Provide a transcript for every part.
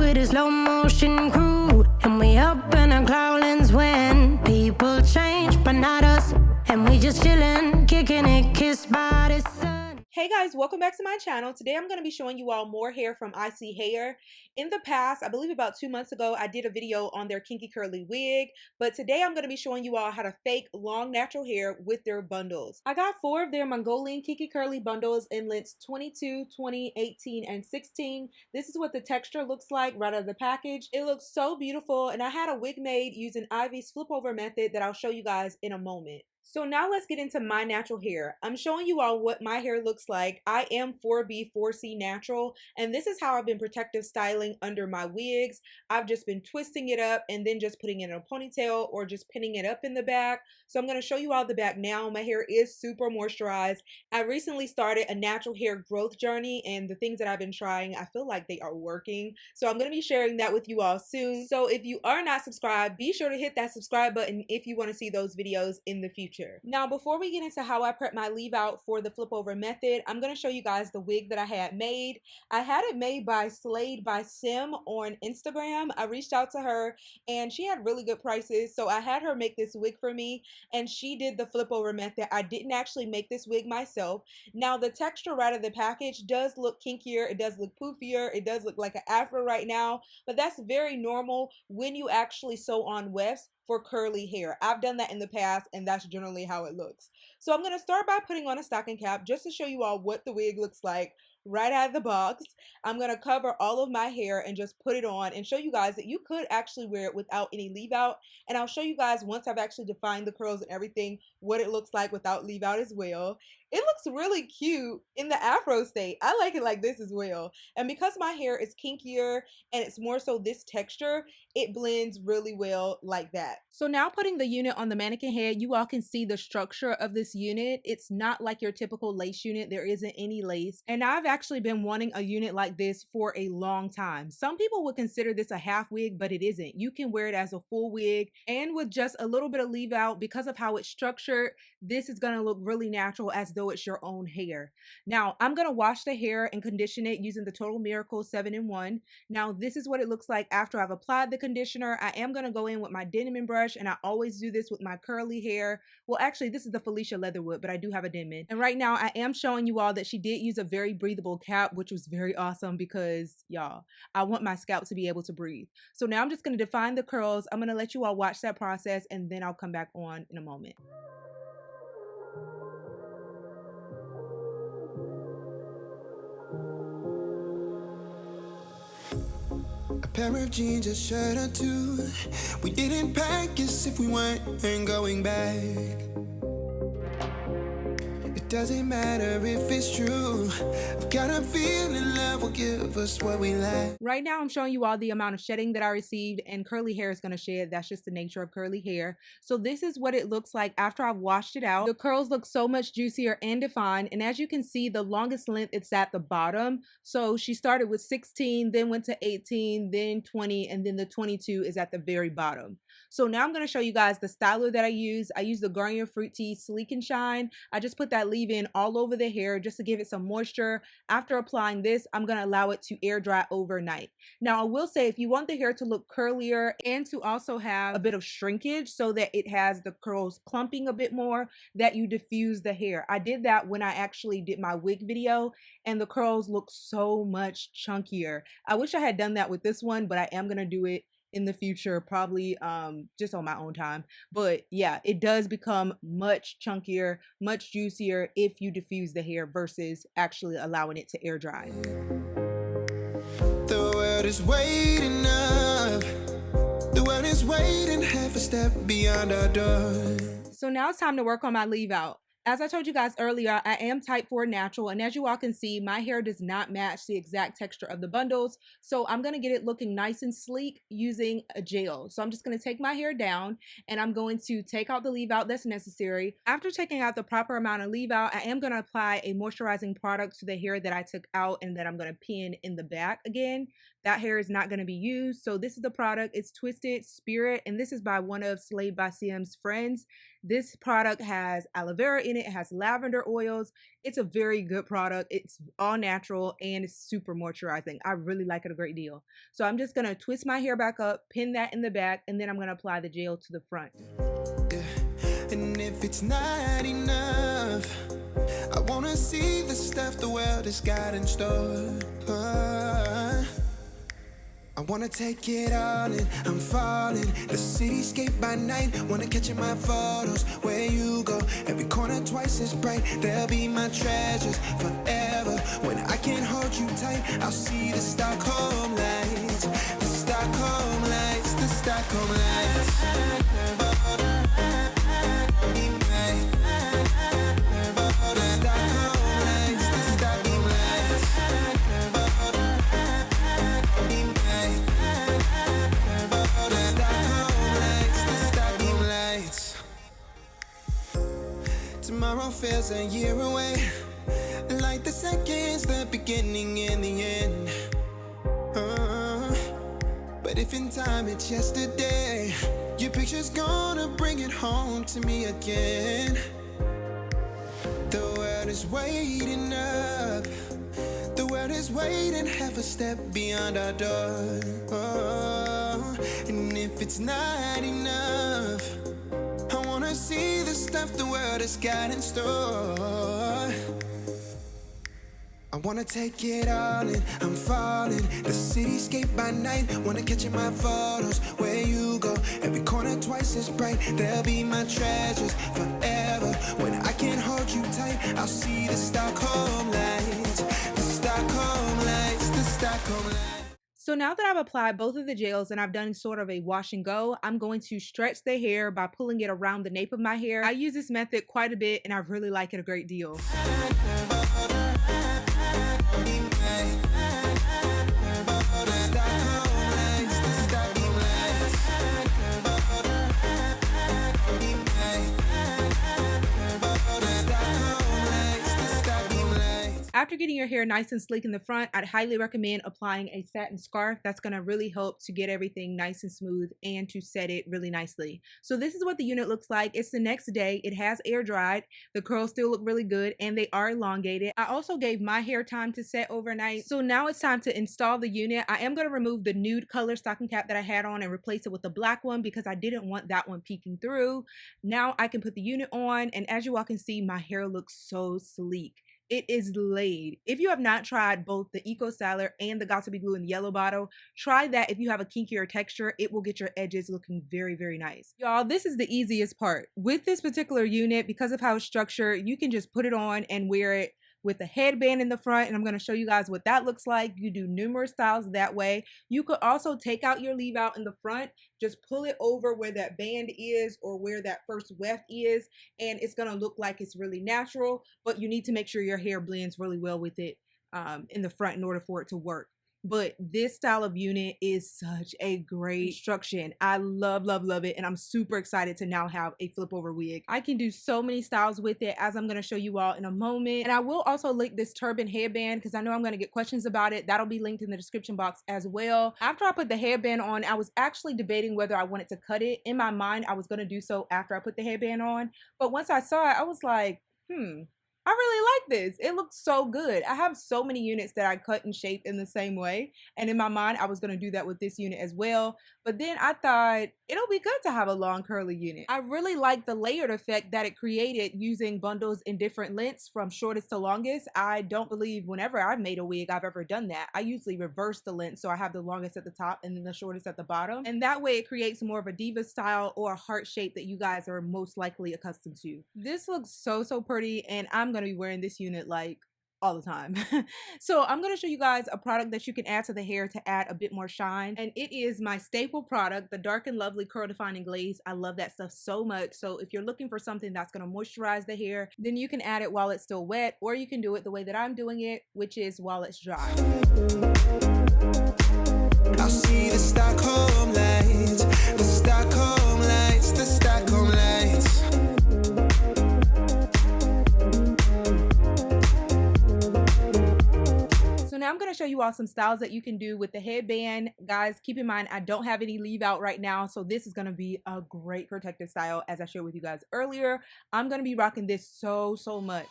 with a slow motion crew, and we up in our clouds when people change, but not us. And we just chillin', kicking it, kissed by the sun. Hey guys, welcome back to my channel. Today I'm going to be showing you all more hair from Iseehair. In the past, I believe about 2 months ago, I did a video on their kinky curly wig, but today I'm going to be showing you all how to fake long natural hair with their bundles. I got 4 of their Mongolian kinky curly bundles in lengths 22, 20, 18, and 16. This is what the texture looks like right out of the package. It looks so beautiful, and I had a wig made using Ivy's flip over method that I'll show you guys in a moment. So now let's get into my natural hair. I'm showing you all what my hair looks like. I am 4B, 4C natural, and this is how I've been protective styling under my wigs. I've just been twisting it up and then just putting it in a ponytail or just pinning it up in the back. So I'm going to show you all the back now. My hair is super moisturized. I recently started a natural hair growth journey, and the things that I've been trying, I feel like they are working. So I'm going to be sharing that with you all soon. So if you are not subscribed, be sure to hit that subscribe button if you want to see those videos in the future. Now, before we get into how I prep my leave out for the flip over method, I'm going to show you guys the wig that I had made. I had it made by Slayed by Sim on Instagram. I reached out to her and she had really good prices, so I had her make this wig for me, and she did the flip over method. I didn't actually make this wig myself. Now, the texture right of the package does look kinkier, it does look poofier, it does look like an afro right now, but that's very normal when you actually sew on wefts for curly hair. I've done that in the past, and that's generally how it looks. So I'm going to start by putting on a stocking cap just to show you all what the wig looks like right out of the box. I'm going to cover all of my hair and just put it on and show you guys that you could actually wear it without any leave out, and I'll show you guys once I've actually defined the curls and everything what it looks like without leave out as well. It looks really cute in the afro state. I like it like this as well, and because my hair is kinkier and it's more so this texture, it blends really well like that. So now putting the unit on the mannequin head, you all can see the structure of this unit. It's not like your typical lace unit. There isn't any lace, and I've actually been wanting a unit like this for a long time. Some people would consider this a half wig, but it isn't. You can wear it as a full wig, and with just a little bit of leave out, because of how it's structured, this is going to look really natural as though it's your own hair. Now I'm going to wash the hair and condition it using the Total Miracle 7-in-1. Now this is what it looks like after I've applied the conditioner. I am going to go in with my Denman brush, and I always do this with my curly hair. Well, actually this is the Felicia Leatherwood, but I do have a Denman, and right now I am showing you all that she did use a very breathable cap, which was very awesome because y'all, I want my scalp to be able to breathe. So now I'm just going to define the curls. I'm going to let you all watch that process, and then I'll come back on in a moment. A pair of jeans, a shirt or two. We didn't pack as if we weren't going back. It doesn't matter if it's true. I've got a feeling love will give us what we lack. Right now I'm showing you all the amount of shedding that I received, and curly hair is going to shed. That's just the nature of curly hair. So this is what it looks like after I've washed it out. The curls look so much juicier and defined, and as you can see, the longest length it's at the bottom. So she started with 16, then went to 18, then 20, and then the 22 is at the very bottom. So now I'm going to show you guys the styler that I use. I use the Garnier Fructis Sleek and Shine. I just put that leave-in all over the hair just to give it some moisture. After applying this, I'm going to allow it to air dry overnight. Now I will say, if you want the hair to look curlier and to also have a bit of shrinkage so that it has the curls clumping a bit more, that you diffuse the hair. I did that when I actually did my wig video, and the curls look so much chunkier. I wish I had done that with this one, but I am going to do it in the future, probably just on my own time. But yeah, it does become much chunkier, much juicier if you diffuse the hair versus actually allowing it to air dry. The world is waiting up. The world is waiting half a step beyond our door. So now it's time to work on my leave out. As I told you guys earlier, I am type 4 natural, and as you all can see, my hair does not match the exact texture of the bundles. So I'm going to get it looking nice and sleek using a gel. So I'm just going to take my hair down, and I'm going to take out the leave out that's necessary. After taking out the proper amount of leave out, I am going to apply a moisturizing product to the hair that I took out and that I'm going to pin in the back again. that hair is not going to be used. So this is the product. It's Twisted Spirit, and this is by one of Slave by CM's friends. This product has aloe vera in it. It has lavender oils. It's a very good product. It's all natural and it's super moisturizing. I really like it a great deal. So I'm just going to twist my hair back up, pin that in the back, and then I'm going to apply the gel to the front. And if it's not enough, I wanna see the stuff the world has got in store. I wanna take it all in, I'm falling. The cityscape by night, wanna catch in my photos. Where you go, every corner twice as bright. They'll be my treasures forever. When I can't hold you tight, I'll see the Stockholm lights. The Stockholm lights, the Stockholm lights. Tomorrow feels a year away, like the seconds, the beginning and the end. But if in time it's yesterday, your picture's gonna bring it home to me again. The world is waiting up, the world is waiting half a step beyond our door. And if it's not enough, I wanna see the stuff the world has got in store. I wanna take it all in, I'm falling. The cityscape by night, wanna catch in my photos. Where you go, every corner twice as bright. They'll be my treasures forever. When I can't hold you tight, I'll see the Stockholm lights. The Stockholm lights, the Stockholm lights. So now that I've applied both of the gels and I've done sort of a wash and go, I'm going to stretch the hair by pulling it around the nape of my hair. I use this method quite a bit and I really like it a great deal. After getting your hair nice and sleek in the front, I'd highly recommend applying a satin scarf. That's going to really help to get everything nice and smooth and to set it really nicely. So this is what the unit looks like. It's the next day. It has air dried. The curls still look really good and they are elongated. I also gave my hair time to set overnight. So now it's time to install the unit. I am going to remove the nude color stocking cap that I had on and replace it with the black one because I didn't want that one peeking through. Now I can put the unit on, and as you all can see, my hair looks so sleek. It is laid. If you have not tried both the Eco Styler and the Got2b Glue in the yellow bottle, try that. If you have a kinkier texture, it will get your edges looking very, very nice. Y'all, this is the easiest part. With this particular unit, because of how it's structured, you can just put it on and wear it with a headband in the front, and I'm going to show you guys what that looks like. You do numerous styles that way. You could also take out your leave out in the front, just pull it over where that band is or where that first weft is, and it's going to look like it's really natural, but you need to make sure your hair blends really well with it in the front in order for it to work. But this style of unit is such a great construction. I love, love, love it. And I'm super excited to now have a flip over wig. I can do so many styles with it, as I'm going to show you all in a moment. And I will also link this turban headband because I know I'm going to get questions about it. That'll be linked in the description box as well. After I put the headband on, I was actually debating whether I wanted to cut it. In my mind, I was going to do so after I put the headband on. But once I saw it, I was like, I really like this. It looks so good. I have so many units that I cut and shape in the same way. And in my mind, I was going to do that with this unit as well. But then I thought it'll be good to have a long curly unit. I really like the layered effect that it created using bundles in different lengths from shortest to longest. I don't believe whenever I've made a wig, I've ever done that. I usually reverse the length. So I have the longest at the top and then the shortest at the bottom. And that way it creates more of a diva style or a heart shape that you guys are most likely accustomed to. This looks so, so pretty. And I'm going to be wearing this unit like all the time. So I'm going to show you guys a product that you can add to the hair to add a bit more shine, and it is my staple product, the Dark and Lovely Curl Defining Glaze. I love that stuff so much. So if you're looking for something that's going to moisturize the hair, then you can add it while it's still wet, or you can do it the way that I'm doing it, which is while it's dry. I'll see the Stockholm lights, the Stockholm lights, the Stockholm lights. So now I'm going to to show you all some styles that you can do with the headband. Guys, keep in mind, I don't have any leave out right now, so this is going to be a great protective style. As I shared with you guys earlier, I'm going to be rocking this so much.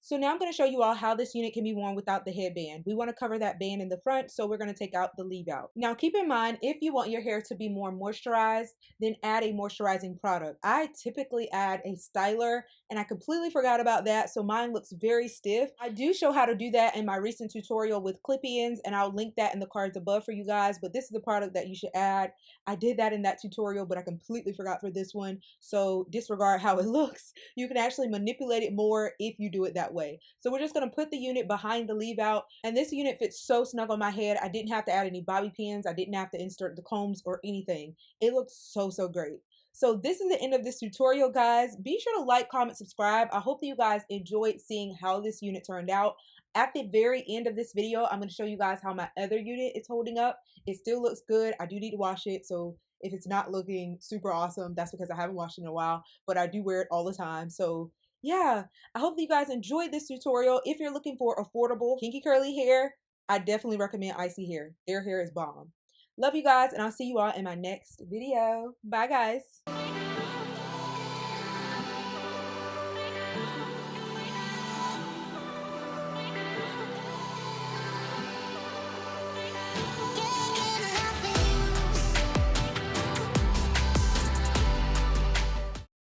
So now I'm going to show you all how this unit can be worn without the headband. We want to cover that band in the front, so we're going to take out the leave out. Now keep in mind, if you want your hair to be more moisturized, then add a moisturizing product. I typically add a styler, and I completely forgot about that, so mine looks very stiff. I do show how to do that in my recent tutorial with clip-ins, and I'll link that in the cards above for you guys, but this is the product that you should add. I did that in that tutorial, but I completely forgot for this one, so disregard how it looks. You can actually manipulate it more if you do it that way. So we're just going to put the unit behind the leave out, and this unit fits so snug on my head. I didn't have to add any bobby pins. I didn't have to insert the combs or anything. It looks so great. So this is the end of this tutorial, guys. Be sure to like, comment, subscribe. I hope that you guys enjoyed seeing how this unit turned out. At the very end of this video, I'm going to show you guys how my other unit is holding up. It still looks good. I do need to wash it, so if it's not looking super awesome, that's because I haven't washed it in a while, but I do wear it all the time. So yeah, I hope that you guys enjoyed this tutorial. If you're looking for affordable kinky curly hair, I definitely recommend Iseehair. Their hair is bomb. Love you guys, and I'll see you all in my next video. Bye, guys.